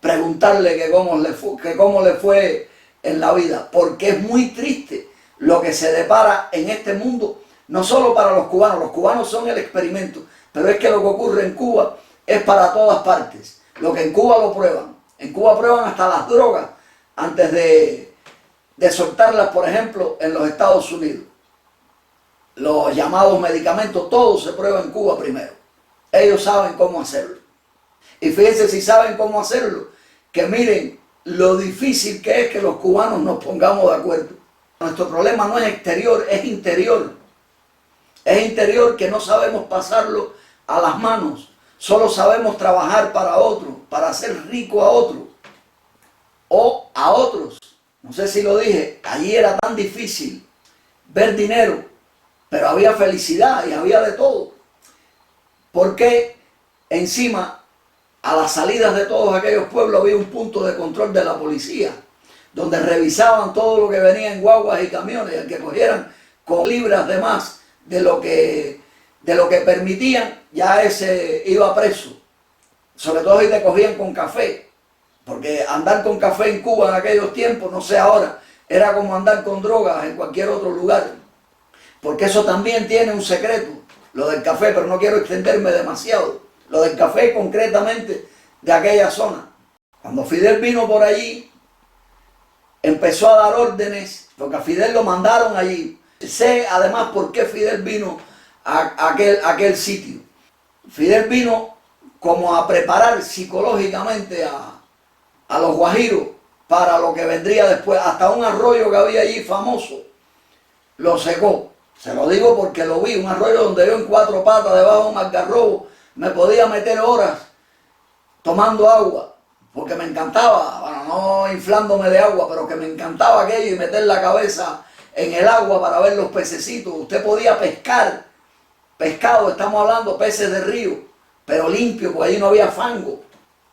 preguntarle que cómo le fue en la vida, porque es muy triste lo que se depara en este mundo, no solo para los cubanos son el experimento, pero es que lo que ocurre en Cuba es para todas partes. Lo que en Cuba lo prueban. En Cuba prueban hasta las drogas antes de soltarlas, por ejemplo, en los Estados Unidos. Los llamados medicamentos, todo se prueba en Cuba primero. Ellos saben cómo hacerlo. Y fíjense si saben cómo hacerlo, que miren lo difícil que es que los cubanos nos pongamos de acuerdo. Nuestro problema no es exterior, es interior. Es interior, que no sabemos pasarlo a las manos. Solo sabemos trabajar para otro, para hacer rico a otro o a otros. No sé si lo dije, allí era tan difícil ver dinero, pero había felicidad y había de todo. Porque encima, a las salidas de todos aquellos pueblos había un punto de control de la policía, donde revisaban todo lo que venía en guaguas y camiones, y el que cogieran con libras de más de lo que permitían, ya ese iba preso. Sobre todo si te cogían con café, porque andar con café en Cuba en aquellos tiempos, no sé ahora, era como andar con drogas en cualquier otro lugar. Porque eso también tiene un secreto, lo del café, pero no quiero extenderme demasiado. Lo del café concretamente de aquella zona. Cuando Fidel vino por allí, empezó a dar órdenes, porque a Fidel lo mandaron allí. Sé además por qué Fidel vino a aquel sitio. Fidel vino como a preparar psicológicamente a los guajiros para lo que vendría después. Hasta un arroyo que había allí famoso lo secó. Se lo digo porque lo vi, un arroyo donde yo en 4 patas debajo de un algarrobo me podía meter horas tomando agua, porque me encantaba, bueno, no inflándome de agua, pero que me encantaba aquello y meter la cabeza en el agua para ver los pececitos. Usted podía pescar pescado, estamos hablando peces de río, pero limpio, porque allí no había fango.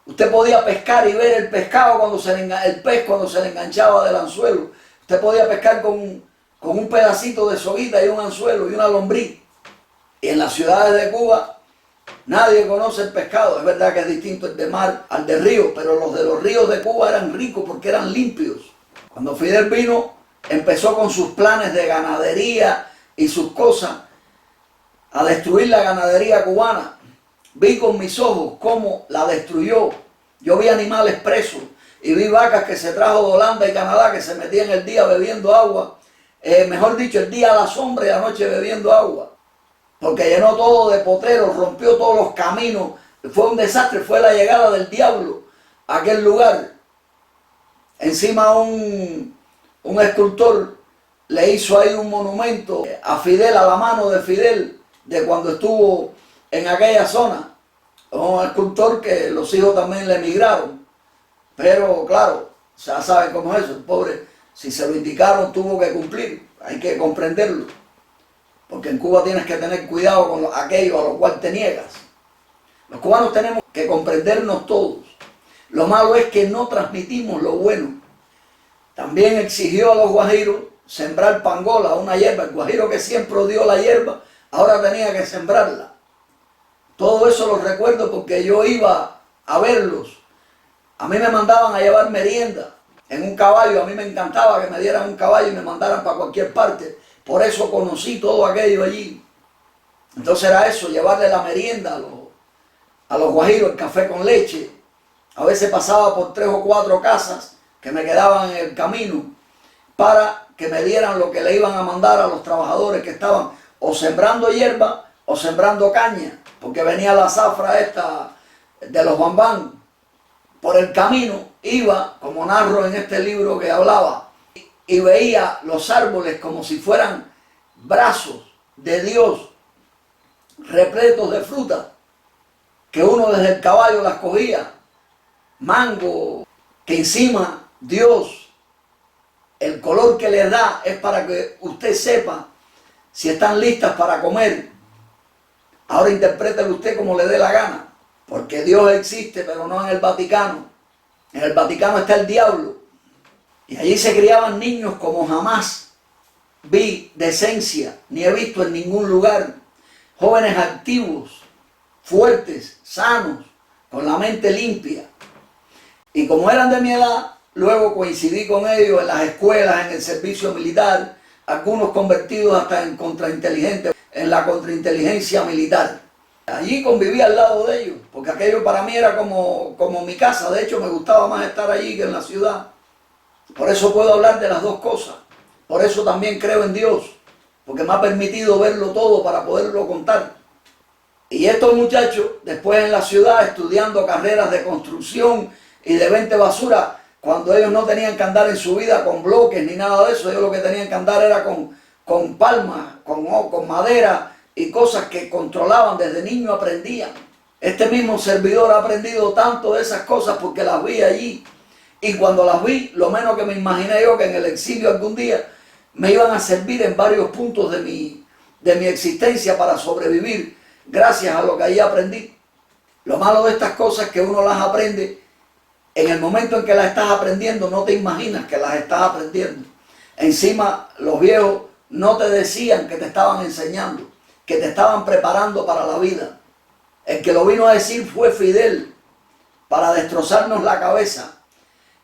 Usted podía pescar y ver el pescado cuando el pez cuando se le enganchaba del anzuelo. Usted podía pescar con un pedacito de soguita y un anzuelo y una lombriz. Y en las ciudades de Cuba nadie conoce el pescado. Es verdad que es distinto el de mar al de río, pero los de los ríos de Cuba eran ricos porque eran limpios. Cuando Fidel vino, empezó con sus planes de ganadería y sus cosas a destruir la ganadería cubana. Vi con mis ojos cómo la destruyó. Yo vi animales presos y vi vacas que se trajo de Holanda y Canadá que se metían el día bebiendo agua. Mejor dicho, el día a la sombra y la noche bebiendo agua. Porque llenó todo de potreros, rompió todos los caminos. Fue un desastre, fue la llegada del diablo a aquel lugar. Encima un escultor le hizo ahí un monumento a Fidel, a la mano de Fidel, de cuando estuvo en aquella zona. Un escultor que los hijos también le emigraron. Pero claro, ya saben cómo es eso, el pobre, si se lo indicaron tuvo que cumplir, hay que comprenderlo. Porque en Cuba tienes que tener cuidado con aquello a lo cual te niegas. Los cubanos tenemos que comprendernos todos. Lo malo es que no transmitimos lo bueno. También exigió a los guajiros sembrar pangola, una hierba. El guajiro que siempre odió la hierba, ahora tenía que sembrarla. Todo eso lo recuerdo porque yo iba a verlos. A mí me mandaban a llevar merienda en un caballo. A mí me encantaba que me dieran un caballo y me mandaran para cualquier parte. Por eso conocí todo aquello allí. Entonces era eso, llevarle la merienda a los guajiros, el café con leche. A veces pasaba por 3 o 4 casas que me quedaban en el camino para que me dieran lo que le iban a mandar a los trabajadores que estaban o sembrando hierba o sembrando caña, porque venía la zafra esta de los bambán. Por el camino iba, como narro en este libro que hablaba, y veía los árboles como si fueran brazos de Dios repletos de fruta, que uno desde el caballo las cogía, mango, que encima Dios, el color que les da es para que usted sepa si están listas para comer. Ahora interprételo usted como le dé la gana, porque Dios existe, pero no en el Vaticano. En el Vaticano está el diablo. Y allí se criaban niños como jamás vi decencia, ni he visto en ningún lugar. Jóvenes activos, fuertes, sanos, con la mente limpia. Y como eran de mi edad, luego coincidí con ellos en las escuelas, en el servicio militar, algunos convertidos hasta en contrainteligentes, en la contrainteligencia militar. Allí conviví al lado de ellos, porque aquello para mí era como mi casa. De hecho, me gustaba más estar allí que en la ciudad. Por eso puedo hablar de las dos cosas. Por eso también creo en Dios, porque me ha permitido verlo todo para poderlo contar. Y estos muchachos, después en la ciudad, estudiando carreras de construcción y de venta de basura, cuando ellos no tenían que andar en su vida con bloques ni nada de eso, ellos lo que tenían que andar era con palmas, con madera y cosas que controlaban, desde niño aprendían. Este mismo servidor ha aprendido tanto de esas cosas porque las vi allí. Y cuando las vi, lo menos que me imaginé yo que en el exilio algún día me iban a servir en varios puntos de mi existencia para sobrevivir, gracias a lo que allí aprendí. Lo malo de estas cosas es que uno las aprende, en el momento en que las estás aprendiendo no te imaginas que las estás aprendiendo. Encima los viejos no te decían que te estaban enseñando, que te estaban preparando para la vida. El que lo vino a decir fue Fidel, para destrozarnos la cabeza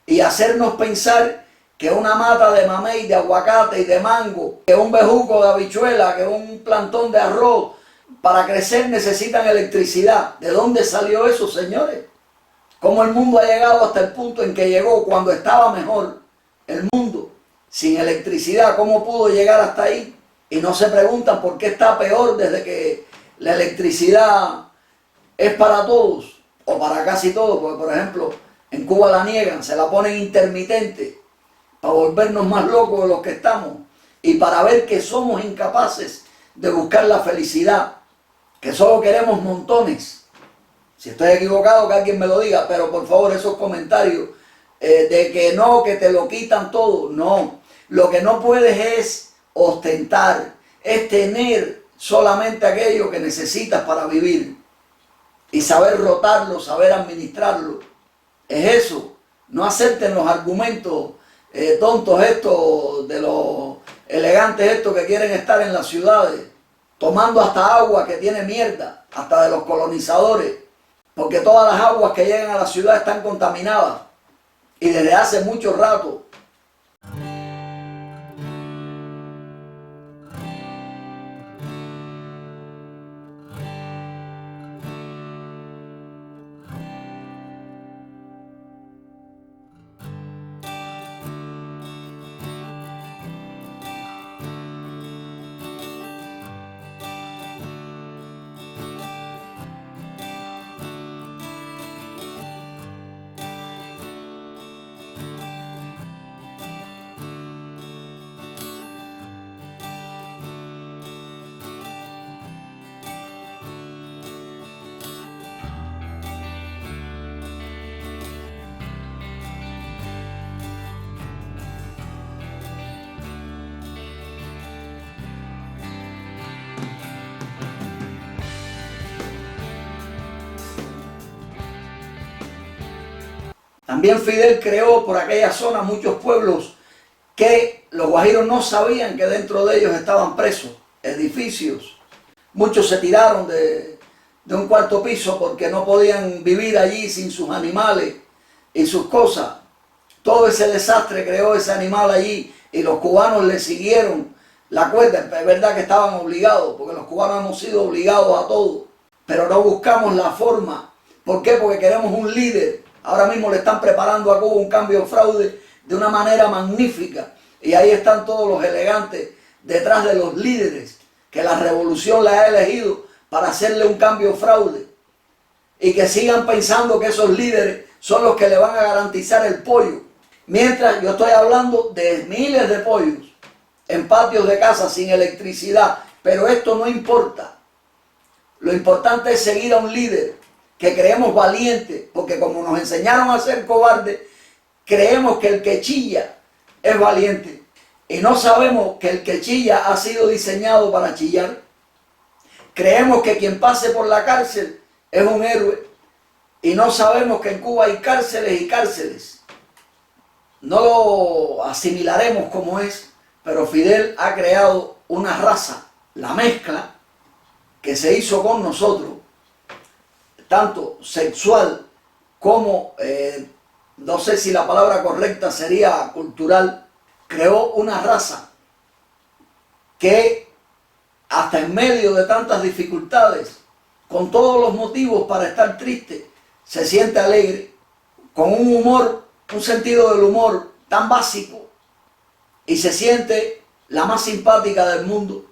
y hacernos pensar que una mata de mamey, de aguacate y de mango, que un bejuco de habichuela, que un plantón de arroz, para crecer necesitan electricidad. ¿De dónde salió eso, señores? ¿Cómo el mundo ha llegado hasta el punto en que llegó cuando estaba mejor el mundo sin electricidad? ¿Cómo pudo llegar hasta ahí? Y no se preguntan por qué está peor desde que la electricidad es para todos o para casi todos, porque por ejemplo en Cuba la niegan, se la ponen intermitente para volvernos más locos de los que estamos y para ver que somos incapaces de buscar la felicidad, que solo queremos montones. Si estoy equivocado, que alguien me lo diga, pero por favor esos comentarios de que no, que te lo quitan todo, no. Lo que no puedes es ostentar, es tener solamente aquello que necesitas para vivir y saber rotarlo, saber administrarlo. Es eso, no acepten los argumentos tontos estos de los elegantes estos que quieren estar en las ciudades, tomando hasta agua que tiene mierda, hasta de los colonizadores, porque todas las aguas que llegan a la ciudad están contaminadas y desde hace mucho rato. También Fidel creó por aquella zona muchos pueblos que los guajiros no sabían que dentro de ellos estaban presos, edificios. Muchos se tiraron de un cuarto piso porque no podían vivir allí sin sus animales y sus cosas. Todo ese desastre creó ese animal allí y los cubanos le siguieron la cuerda. Es verdad que estaban obligados, porque los cubanos hemos sido obligados a todo, pero no buscamos la forma. ¿Por qué? Porque queremos un líder. Ahora mismo le están preparando a Cuba un cambio fraude de una manera magnífica. Y ahí están todos los elegantes detrás de los líderes que la revolución la ha elegido para hacerle un cambio fraude. Y que sigan pensando que esos líderes son los que le van a garantizar el pollo. Mientras yo estoy hablando de miles de pollos en patios de casa sin electricidad. Pero esto no importa. Lo importante es seguir a un líder que creemos valiente, porque como nos enseñaron a ser cobardes, creemos que el que chilla es valiente. Y no sabemos que el que chilla ha sido diseñado para chillar. Creemos que quien pase por la cárcel es un héroe. Y no sabemos que en Cuba hay cárceles y cárceles. No lo asimilaremos como es, pero Fidel ha creado una raza, la mezcla, que se hizo con nosotros, tanto sexual como, no sé si la palabra correcta sería cultural. Creó una raza que hasta en medio de tantas dificultades, con todos los motivos para estar triste, se siente alegre, con un humor, un sentido del humor tan básico, y se siente la más simpática del mundo.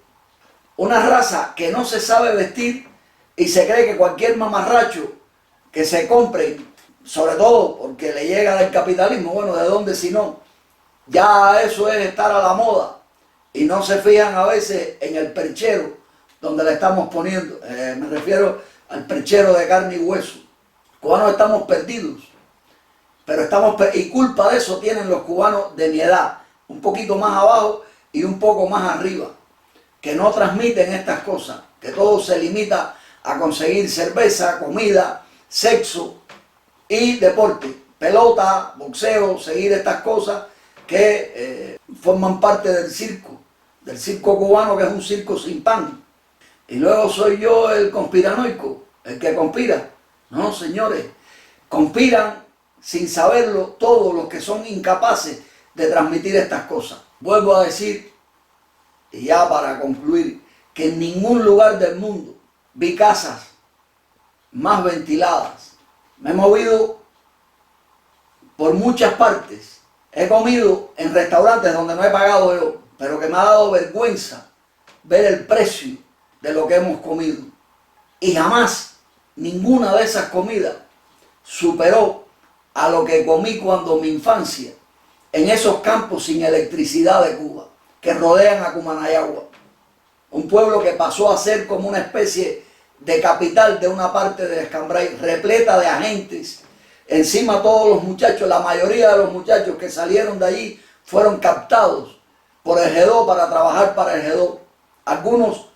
Una raza que no se sabe vestir y se cree que cualquier mamarracho que se compre, sobre todo porque le llega del capitalismo, bueno, ¿de dónde si no? Ya eso es estar a la moda y no se fijan a veces en el perchero donde le estamos poniendo. Me refiero al perchero de carne y hueso. Cubanos estamos perdidos, pero y culpa de eso tienen los cubanos de mi edad, un poquito más abajo y un poco más arriba, que no transmiten estas cosas, que todo se limita a conseguir cerveza, comida, sexo y deporte, pelota, boxeo, seguir estas cosas que forman parte del circo cubano, que es un circo sin pan. Y luego soy yo el conspiranoico, el que conspira. No, señores, conspiran sin saberlo todos los que son incapaces de transmitir estas cosas. Vuelvo a decir, y ya para concluir, que en ningún lugar del mundo vi casas más ventiladas. Me he movido por muchas partes. He comido en restaurantes donde no he pagado yo, pero que me ha dado vergüenza ver el precio de lo que hemos comido. Y jamás ninguna de esas comidas superó a lo que comí cuando mi infancia, en esos campos sin electricidad de Cuba, que rodean a Cumanayagua. Un pueblo que pasó a ser como una especie de capital de una parte de Escambray, repleta de agentes. Encima todos los muchachos, la mayoría de los muchachos que salieron de allí fueron captados por el G2 para trabajar para el G2. Algunos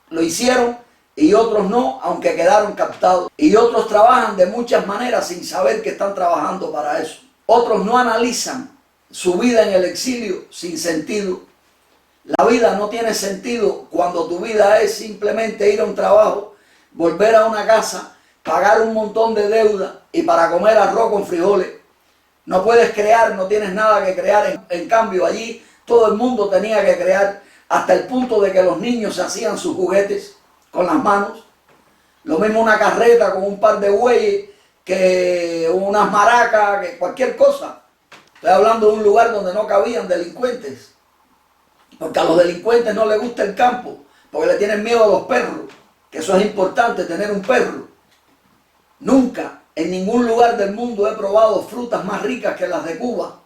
lo hicieron y otros no, aunque quedaron captados. Y otros trabajan de muchas maneras sin saber que están trabajando para eso. Otros no analizan su vida en el exilio sin sentido. La vida no tiene sentido cuando tu vida es simplemente ir a un trabajo, volver a una casa, pagar un montón de deuda y para comer arroz con frijoles. No puedes crear, no tienes nada que crear. En cambio allí todo el mundo tenía que crear, hasta el punto de que los niños se hacían sus juguetes con las manos. Lo mismo una carreta con un par de bueyes, que unas maracas, que cualquier cosa. Estoy hablando de un lugar donde no cabían delincuentes. Porque a los delincuentes no les gusta el campo, porque le tienen miedo a los perros, que eso es importante, tener un perro. Nunca, en ningún lugar del mundo he probado frutas más ricas que las de Cuba,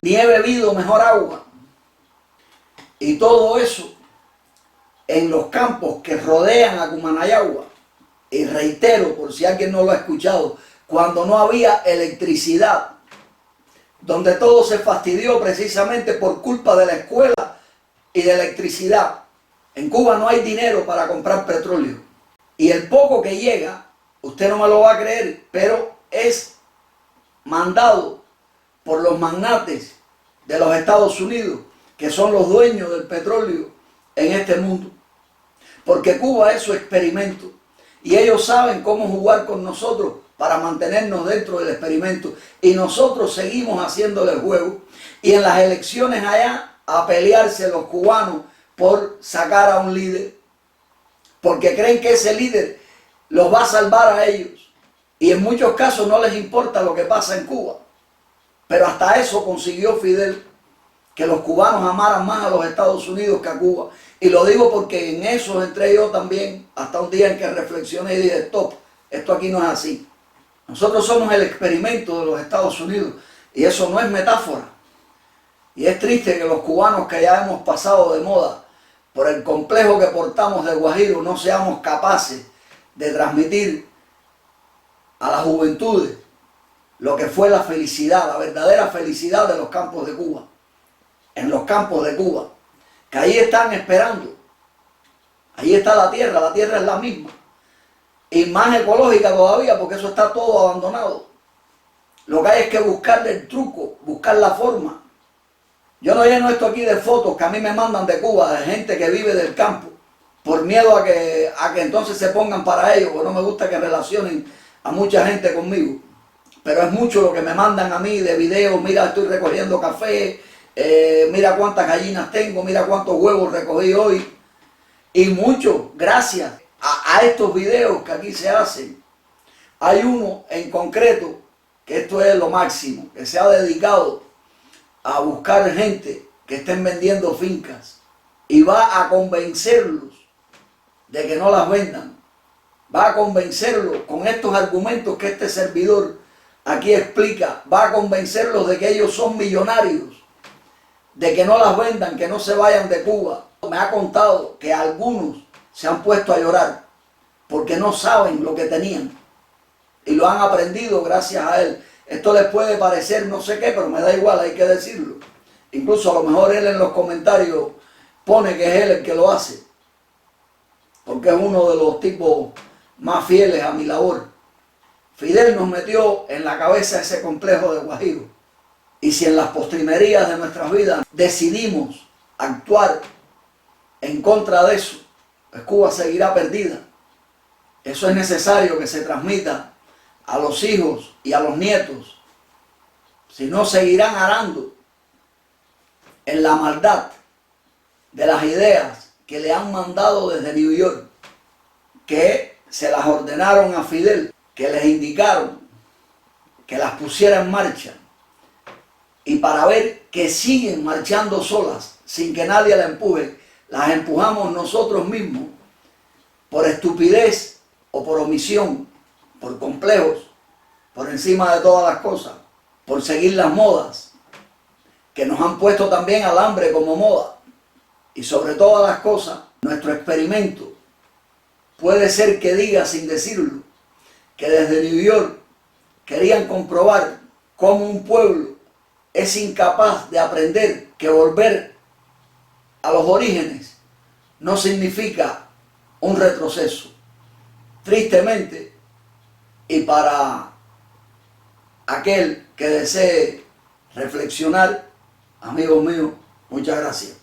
ni he bebido mejor agua. Y todo eso en los campos que rodean a Cumanayagua. Y reitero, por si alguien no lo ha escuchado, cuando no había electricidad, donde todo se fastidió precisamente por culpa de la escuela y de electricidad. En Cuba no hay dinero para comprar petróleo. Y el poco que llega, usted no me lo va a creer, pero es mandado por los magnates de los Estados Unidos, que son los dueños del petróleo en este mundo. Porque Cuba es su experimento y ellos saben cómo jugar con nosotros para mantenernos dentro del experimento, y nosotros seguimos haciéndole el juego, y en las elecciones allá a pelearse los cubanos por sacar a un líder, porque creen que ese líder los va a salvar a ellos, y en muchos casos no les importa lo que pasa en Cuba. Pero hasta eso consiguió Fidel, que los cubanos amaran más a los Estados Unidos que a Cuba. Y lo digo porque en eso entré yo también, hasta un día en que reflexioné y dije, stop, esto aquí no es así. Nosotros somos el experimento de los Estados Unidos, y eso no es metáfora. Y es triste que los cubanos que ya hemos pasado de moda por el complejo que portamos de Guajiro no seamos capaces de transmitir a las juventudes lo que fue la felicidad, la verdadera felicidad de los campos de Cuba. En los campos de Cuba, que ahí están esperando. Ahí está la tierra es la misma. Y más ecológica todavía, porque eso está todo abandonado. Lo que hay es que buscarle el truco, buscar la forma. Yo no lleno esto aquí de fotos que a mí me mandan de Cuba, de gente que vive del campo, por miedo a que entonces se pongan para ellos, porque no me gusta que relacionen a mucha gente conmigo. Pero es mucho lo que me mandan a mí de videos. Mira, estoy recogiendo café, mira cuántas gallinas tengo, mira cuántos huevos recogí hoy. Y mucho, gracias a estos videos que aquí se hacen. Hay uno en concreto, que esto es lo máximo, que se ha dedicado a buscar gente que estén vendiendo fincas y va a convencerlos de que no las vendan. Va a convencerlos con estos argumentos que este servidor aquí explica, va a convencerlos de que ellos son millonarios, de que no las vendan, que no se vayan de Cuba. Me ha contado que algunos se han puesto a llorar porque no saben lo que tenían y lo han aprendido gracias a él. Esto les puede parecer no sé qué, pero me da igual, hay que decirlo. Incluso a lo mejor él en los comentarios pone que es él el que lo hace, porque es uno de los tipos más fieles a mi labor. Fidel nos metió en la cabeza ese complejo de Guajiro. Y si en las postrimerías de nuestras vidas decidimos actuar en contra de eso, pues Cuba seguirá perdida. Eso es necesario que se transmita a los hijos y a los nietos. Si no, seguirán arando en la maldad de las ideas que le han mandado desde New York, que se las ordenaron a Fidel, que les indicaron que las pusiera en marcha, y para ver que siguen marchando solas sin que nadie la empuje, las empujamos nosotros mismos por estupidez o por omisión, por complejos, por encima de todas las cosas, por seguir las modas que nos han puesto también al hambre como moda. Y sobre todas las cosas, nuestro experimento puede ser que diga sin decirlo que desde New York querían comprobar cómo un pueblo es incapaz de aprender que volver a los orígenes no significa un retroceso. Tristemente, y para aquel que desee reflexionar, amigos míos, muchas gracias.